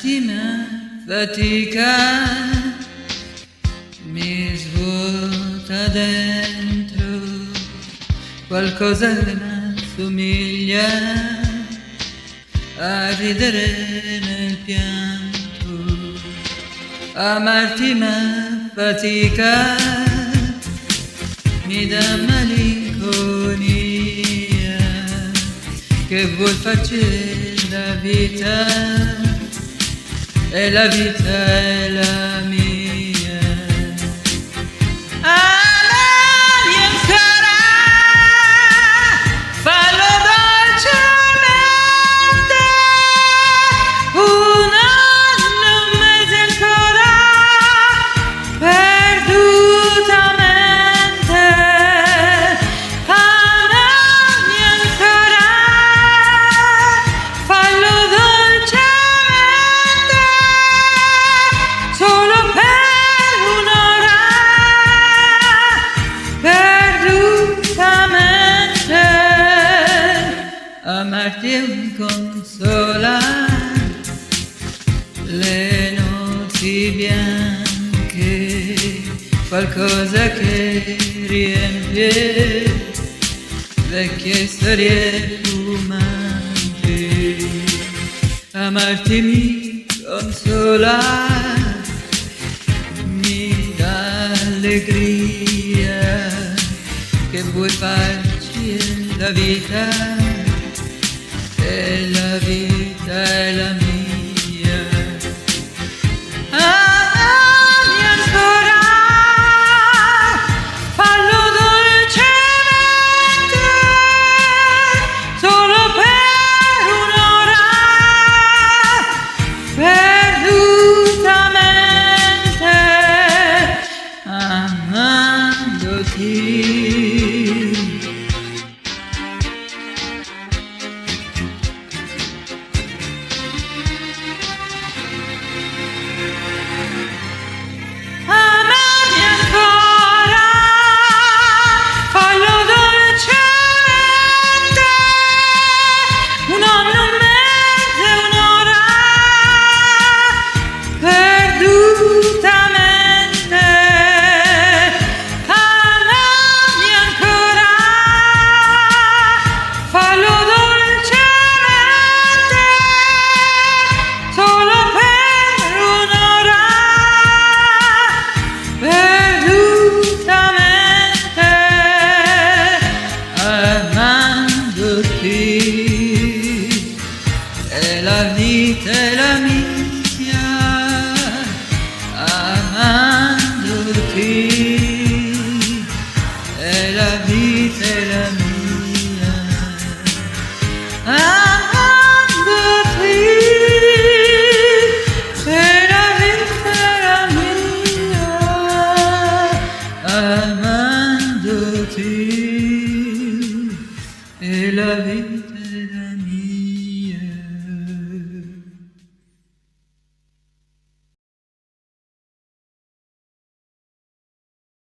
Amarti fatica mi svuota dentro, qualcosa che mi assomiglia a ridere nel pianto. Amarti fatica mi dà malinconia, che vuol farci la vita, e la vita è la mia. Amami ancora, fallo dolcemente, un anno, un mese ancora, perdutamente. Amami ancora, fallo dolcemente, solo per un'ora, perdutamente. Amarti è un consolare le notti bianche, qualcosa che riempie vecchie storie fumanti. Amarti mi consola, mi dà allegria, che vuoi farci la vita, e la vita è la mia. Amami ancora, fallo dolcemente, solo per un'ora, perdutamente. Amandoti. E la vita è la mia, amandoti, e la vita è la mia, amandoti, e la vita è la mia, amandoti, e la vita